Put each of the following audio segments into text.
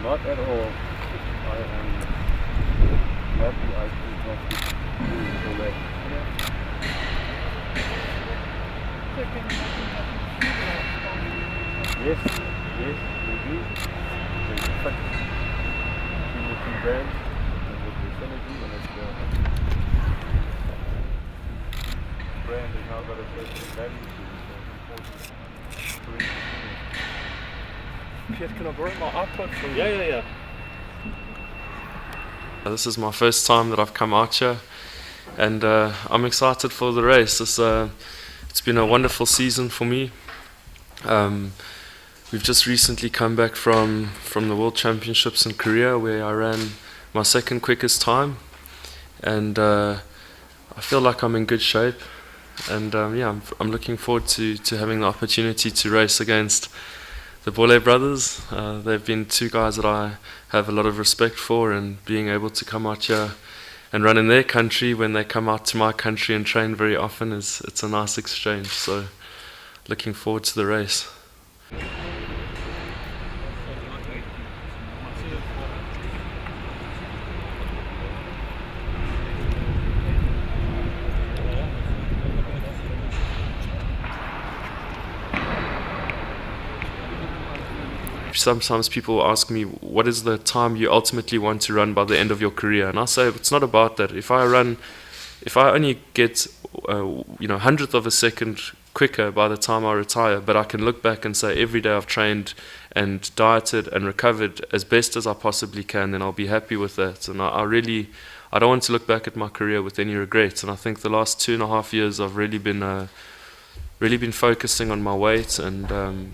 Not at all. I am happy I did not do all that. Yes, yes, we do. They fit between the two brands and with the synergy, and it's brand has now got a certain value to it, so it's important. Piet, can I borrow my iPod for you? Yeah. This is my first time that I've come out here, and I'm excited for the race. It's been a wonderful season for me. We've just recently come back from the World Championships in Korea, where I ran my second quickest time, and I feel like I'm in good shape. And I'm looking forward to having the opportunity to race against the Bole brothers. They've been two guys that I have a lot of respect for, and being able to come out here and run in their country when they come out to my country and train very often it's a nice exchange. So looking forward to the race. Sometimes people ask me, what is the time you ultimately want to run by the end of your career? And I say, it's not about that. If I only get hundredth of a second quicker by the time I retire, but I can look back and say every day I've trained and dieted and recovered as best as I possibly can, then I'll be happy with that. And I don't want to look back at my career with any regrets. And I think the last 2.5 years I've really been focusing on my weight. And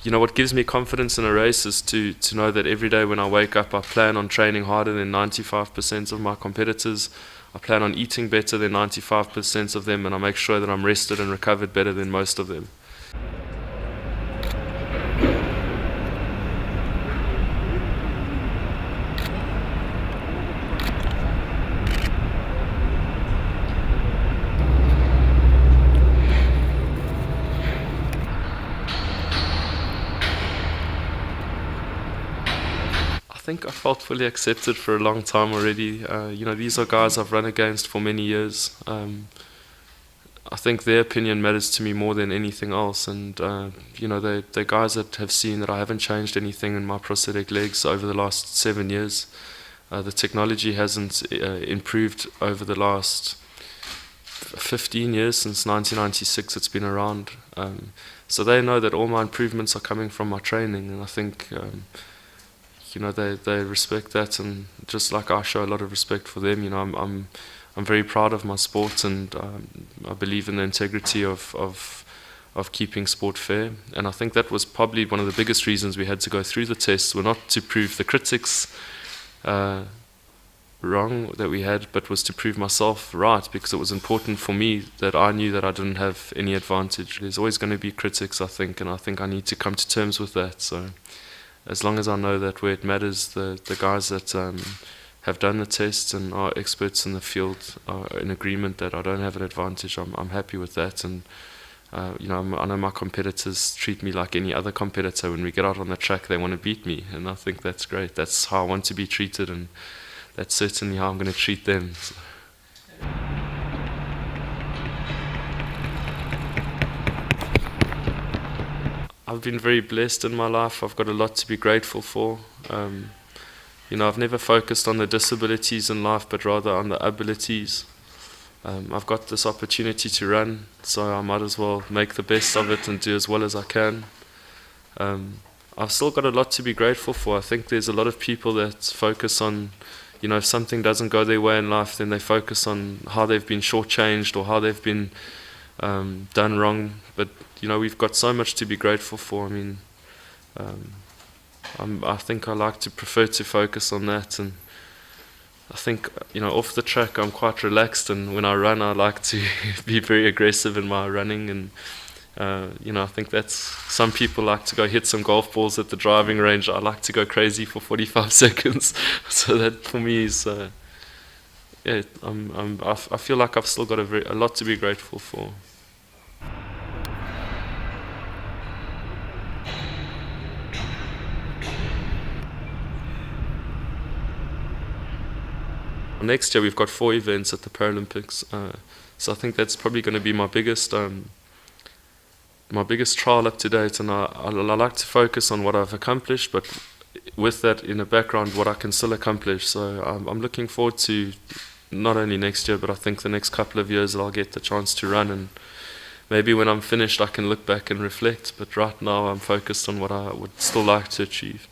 what gives me confidence in a race is to know that every day when I wake up, I plan on training harder than 95% of my competitors. I plan on eating better than 95% of them, and I make sure that I'm rested and recovered better than most of them. I think I felt fully accepted for a long time already. These are guys I've run against for many years. I think their opinion matters to me more than anything else, and they're guys that have seen that I haven't changed anything in my prosthetic legs over the last 7 years. The technology hasn't improved over the last 15 years. Since 1996 it's been around. So they know that all my improvements are coming from my training, and I think they respect that, and just like I show a lot of respect for them. I'm very proud of my sport, and I believe in the integrity of keeping sport fair. And I think that was probably one of the biggest reasons we had to go through the tests, were not to prove the critics wrong that we had, but was to prove myself right, because it was important for me that I knew that I didn't have any advantage. There's always going to be critics, I think, and I think I need to come to terms with that. So as long as I know that where it matters, the guys that have done the tests and are experts in the field are in agreement that I don't have an advantage, I'm happy with that. And I know my competitors treat me like any other competitor. When we get out on the track, they want to beat me, and I think that's great. That's how I want to be treated, and that's certainly how I'm going to treat them. So. I've been very blessed in my life. I've got a lot to be grateful for. I've never focused on the disabilities in life, but rather on the abilities. I've got this opportunity to run, so I might as well make the best of it and do as well as I can. I've still got a lot to be grateful for. I think there's a lot of people that focus on, if something doesn't go their way in life, then they focus on how they've been shortchanged or how they've been done wrong. But we've got so much to be grateful for. I think I like to prefer to focus on that, and I think off the track I'm quite relaxed, and when I run I like to be very aggressive in my running. And I think that's, some people like to go hit some golf balls at the driving range. I like to go crazy for 45 seconds. So that for me is I feel like I've still got a lot to be grateful for. next year we've got 4 events at the Paralympics. So I think that's probably going to be my biggest trial up to date, and I like to focus on what I've accomplished, but with that in the background, what I can still accomplish. So I'm looking forward to not only next year, but I think the next couple of years that I'll get the chance to run, and maybe when I'm finished I can look back and reflect, but right now I'm focused on what I would still like to achieve.